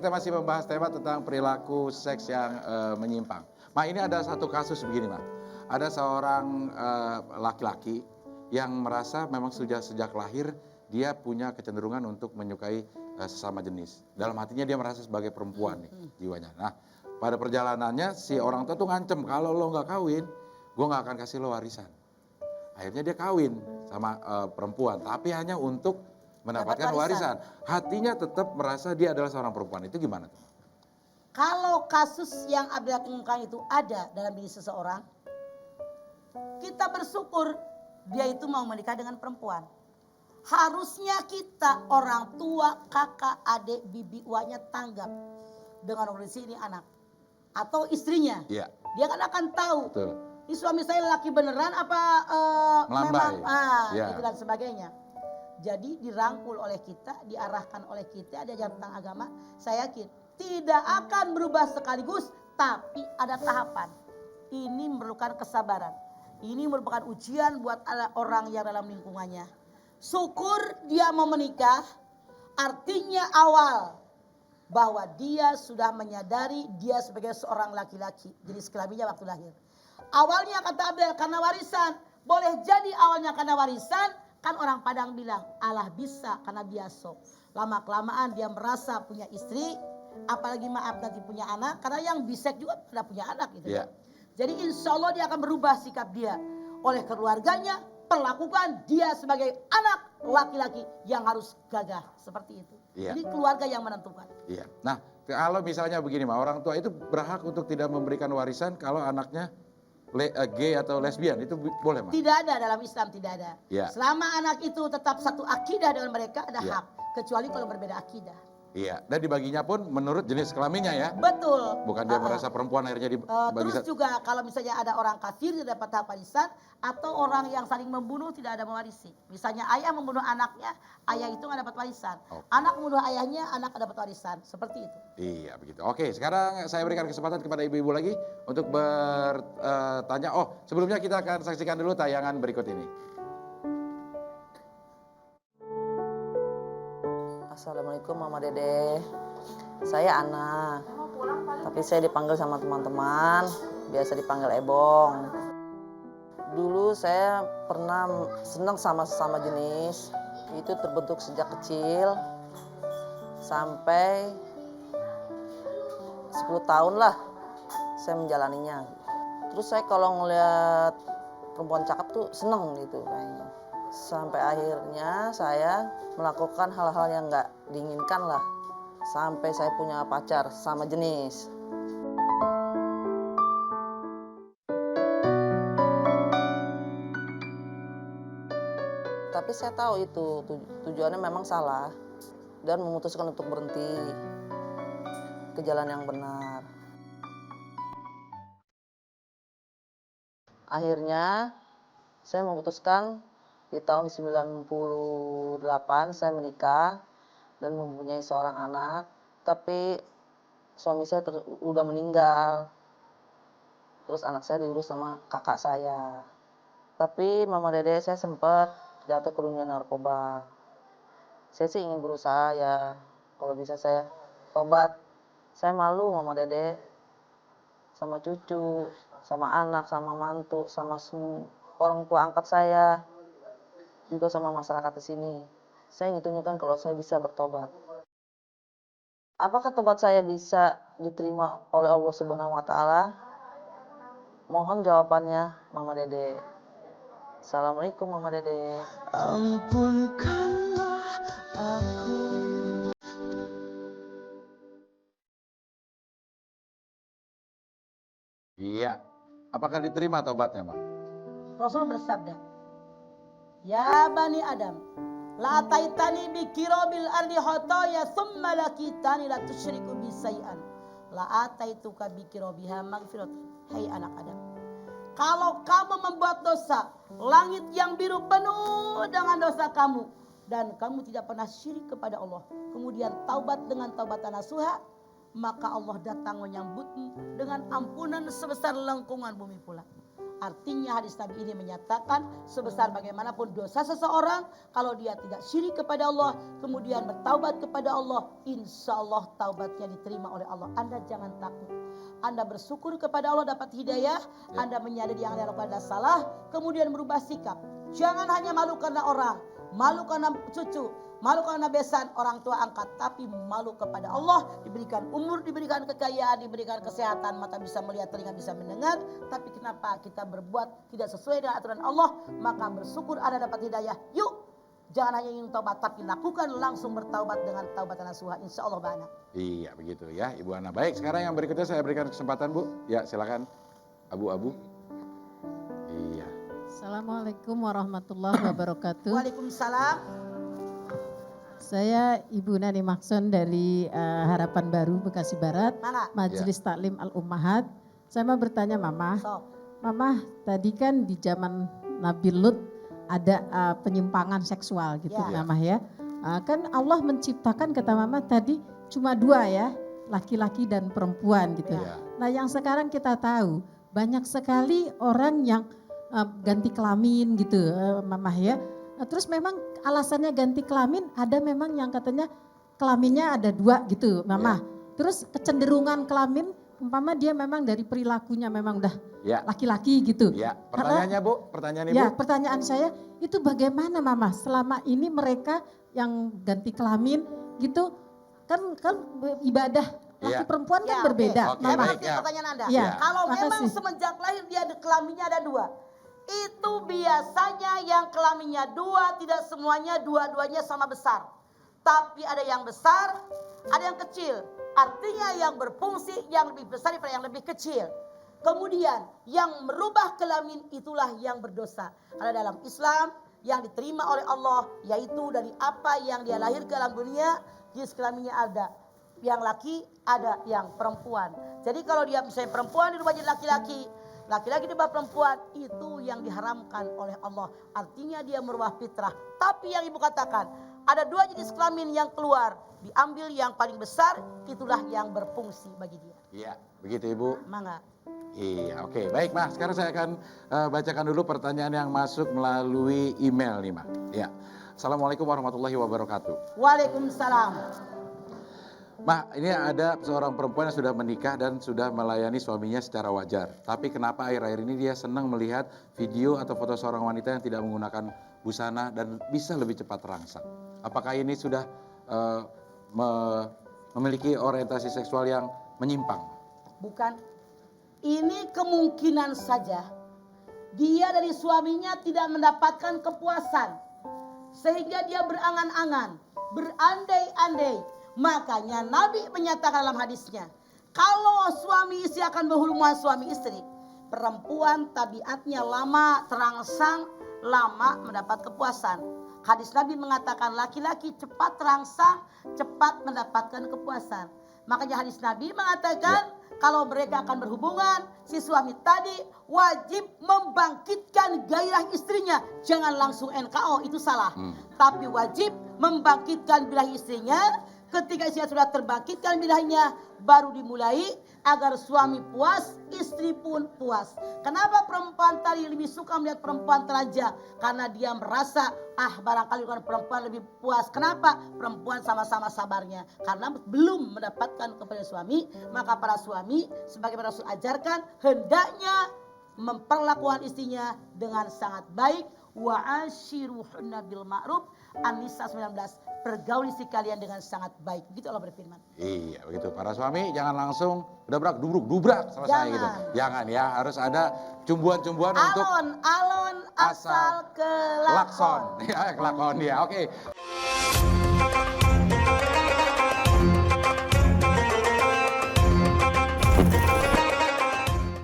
kita masih membahas tema tentang perilaku seks yang menyimpang. Ma, ini ada satu kasus begini, Ma. Ada seorang laki-laki yang merasa memang sejak lahir dia punya kecenderungan untuk menyukai sesama jenis. Dalam hatinya dia merasa sebagai perempuan nih jiwanya. Nah, pada perjalanannya si orang tua tuh ngancem, kalau lo nggak kawin, gue nggak akan kasih lo warisan. Akhirnya dia kawin sama perempuan, tapi hanya untuk mendapatkan warisan. Hatinya tetap merasa dia adalah seorang perempuan. Itu gimana tuh? Kalau kasus yang Abdillah kemukakan itu ada dalam diri seseorang, kita bersyukur dia itu mau menikah dengan perempuan. Harusnya kita orang tua, kakak, adik, bibi, uaknya tanggap dengan kondisi ini anak atau istrinya. Iya. Dia kan akan tahu. Betul. Ini suami saya laki beneran apa memang itu dan sebagainya. Jadi dirangkul oleh kita, diarahkan oleh kita, diajar tentang agama. Saya yakin tidak akan berubah sekaligus, tapi ada tahapan. Ini memerlukan kesabaran. Ini merupakan ujian buat orang yang dalam lingkungannya. Syukur dia mau menikah, artinya awal bahwa dia sudah menyadari dia sebagai seorang laki-laki. Jadi kelaminnya waktu lahir. Awalnya kata Abdel karena warisan. Boleh jadi awalnya karena warisan. Kan orang Padang bilang, Allah bisa karena biasa. Lama-kelamaan dia merasa punya istri. Apalagi maaf nanti punya anak. Karena yang bisek juga pada punya anak gitu. Yeah. Jadi insya Allah dia akan berubah sikap dia. Oleh keluarganya, perlakukan dia sebagai anak laki-laki yang harus gagah. Seperti itu. Yeah. Jadi keluarga yang menentukan. Iya. Yeah. Nah, kalau misalnya begini, Ma, orang tua itu berhak untuk tidak memberikan warisan kalau anaknya gay atau lesbian, itu boleh, Ma? Tidak ada dalam Islam, tidak ada. Ya. Selama anak itu tetap satu akidah dengan mereka, ada hak. Kecuali kalau berbeda akidah. Iya, dan dibaginya pun menurut jenis kelaminnya ya. Betul. Bukan dia merasa perempuan akhirnya dibagi. Terus juga kalau misalnya ada orang kafir tidak dapat hak warisan, atau orang yang saling membunuh tidak ada mewarisi. Misalnya ayah membunuh anaknya, ayah itu nggak dapat warisan. Okay. Anak membunuh ayahnya, anak dapat warisan. Seperti itu. Iya begitu. Oke, sekarang saya berikan kesempatan kepada ibu-ibu lagi untuk bertanya. Oh, sebelumnya kita akan saksikan dulu tayangan berikut ini. Assalamualaikum Mama Dede. Saya Ana. Tapi saya dipanggil sama teman-teman, biasa dipanggil Ebong. Dulu saya pernah senang sama sesama jenis. Itu terbentuk sejak kecil sampai 10 tahun lah saya menjalaninya. Terus saya kalau ngeliat perempuan cakep tuh seneng gitu kayaknya. Sampai akhirnya saya melakukan hal-hal yang gak diinginkan lah. Sampai saya punya pacar sama jenis. Tapi saya tahu itu tujuannya memang salah. Dan memutuskan untuk berhenti ke jalan yang benar. Akhirnya saya memutuskan di tahun 98 saya menikah dan mempunyai seorang anak. Tapi suami saya udah meninggal. Terus anak saya diurus sama kakak saya. Tapi Mama Dede saya sempat jatuh ke dunia narkoba. Saya sih ingin berusaha ya, kalau bisa saya tobat. Saya malu Mama Dede sama cucu, sama anak, sama mantu, sama orang tua angkat saya. Juga sama masyarakat di sini. Saya ingin tunjukkan kalau saya bisa bertobat. Apakah tobat saya bisa diterima oleh Allah Subhanahu wa taala? Mohon jawabannya Mama Dede. Assalamualaikum Mama Dede. Ampunkanlah aku. Iya. Apakah diterima tobatnya, Ma? Rasul bersabda, Ya Bani Adam, la taitani bi kirobil ardi khotoya thumma lakitani la tusyriku bi say'an la ataituka bi kirobiha magfiratan. Hai anak Adam, kalau kamu membuat dosa, langit yang biru penuh dengan dosa kamu, dan kamu tidak pernah syirik kepada Allah, kemudian taubat dengan taubatan nasuha, maka Allah datang menyambutmu dengan ampunan sebesar lengkungan bumi pula. Artinya hadis Nabi ini menyatakan sebesar bagaimanapun dosa seseorang, kalau dia tidak syirik kepada Allah, kemudian bertaubat kepada Allah, insya Allah taubatnya diterima oleh Allah. Anda jangan takut. Anda bersyukur kepada Allah dapat hidayah, Anda menyadari yang Anda lakukan adalah salah, kemudian merubah sikap. Jangan hanya malu karena orang, malu karena cucu, malu karena besan orang tua angkat, tapi malu kepada Allah. Diberikan umur, diberikan kekayaan, diberikan kesehatan, mata bisa melihat, telinga bisa mendengar, tapi kenapa kita berbuat tidak sesuai dengan aturan Allah? Maka bersyukur Anda dapat hidayah. Yuk, jangan hanya ingin taubat, tapi lakukan langsung bertaubat dengan taubatan nasuha. Insya Allah banyak. Iya begitu ya Ibu Ana. Baik, sekarang yang berikutnya saya berikan kesempatan Bu. Ya silakan Abu-abu. Iya. Assalamualaikum warahmatullahi wabarakatuh. Waalaikumsalam. Saya Ibu Nani Makson dari Harapan Baru Bekasi Barat, Mana? Majelis Taklim Al-Ummahat. Saya mau bertanya Mama, So. Mama tadi kan di zaman Nabi Lut ada penyimpangan seksual gitu Ya. Mama ya. Kan Allah menciptakan kata Mama tadi cuma dua ya, laki-laki dan perempuan gitu. Ya. Nah yang sekarang kita tahu banyak sekali orang yang ganti kelamin gitu Mama ya. Terus memang alasannya ganti kelamin ada memang yang katanya kelaminnya ada dua gitu Mama. Terus kecenderungan kelamin umpama dia memang dari perilakunya memang udah laki-laki gitu. Ya, pertanyaannya Bu, pertanyaan Ibu. Ya, pertanyaan saya itu bagaimana Mama selama ini mereka yang ganti kelamin gitu kan ibadah laki perempuan kan berbeda. Oke, Saya baik, mengerti pertanyaan Anda. Ya, Kalau memang makasih. semenjak lahir dia kelaminnya ada dua. Itu biasanya yang kelaminnya dua, tidak semuanya dua-duanya sama besar. Tapi ada yang besar, ada yang kecil. Artinya yang berfungsi yang lebih besar daripada yang lebih kecil. Kemudian yang merubah kelamin itulah yang berdosa. Karena dalam Islam yang diterima oleh Allah yaitu dari apa yang dia lahir ke dalam dunia, jenis kelaminnya ada. Yang laki ada yang perempuan. Jadi kalau dia misalnya perempuan dirubah jadi laki-laki, laki-laki dirubah perempuan, itu yang diharamkan oleh Allah. Artinya dia merubah fitrah. Tapi yang Ibu katakan, ada dua jenis kelamin yang keluar, diambil yang paling besar, itulah yang berfungsi bagi dia. Iya, begitu Ibu. Mangga. Iya, oke. Baik, Ma. Sekarang saya akan bacakan dulu pertanyaan yang masuk melalui email nih, Ma. Ya. Assalamualaikum warahmatullahi wabarakatuh. Waalaikumsalam. Ma, ini ada seorang perempuan yang sudah menikah dan sudah melayani suaminya secara wajar. Tapi kenapa akhir-akhir ini dia senang melihat video atau foto seorang wanita yang tidak menggunakan busana dan bisa lebih cepat terangsang? Apakah ini sudah memiliki orientasi seksual yang menyimpang? Bukan. Ini kemungkinan saja dia dari suaminya tidak mendapatkan kepuasan. Sehingga dia berangan-angan, berandai-andai. Makanya Nabi menyatakan dalam hadisnya, kalau suami istri akan berhubungan suami istri, perempuan tabiatnya lama terangsang, lama mendapat kepuasan. Hadis Nabi mengatakan laki-laki cepat terangsang, cepat mendapatkan kepuasan. Makanya hadis Nabi mengatakan kalau mereka akan berhubungan, si suami tadi wajib membangkitkan gairah istrinya. Jangan langsung NKO, itu salah. Tapi wajib membangkitkan gairah istrinya. Ketika istrinya sudah terbangkitkan birahinya, baru dimulai agar suami puas, istri pun puas. Kenapa perempuan tadi lebih suka melihat perempuan telanjang? Karena dia merasa, barangkali bukan perempuan lebih puas. Kenapa? Perempuan sama-sama sabarnya. Karena belum mendapatkan kepada suami, maka para suami sebagaimana Rasul ajarkan, hendaknya memperlakukan istrinya dengan sangat baik. Wa ashiruhunna bil ma'ruf. An-Nisa 19, pergauli si kalian dengan sangat baik. Begitu Allah berfirman. Iya, begitu. Para suami jangan langsung dubrak selesai gitu. Jangan ya, harus ada cumbuan-cumbuan untuk Alon asal kelakon. Ya, kelakon ya. Oke,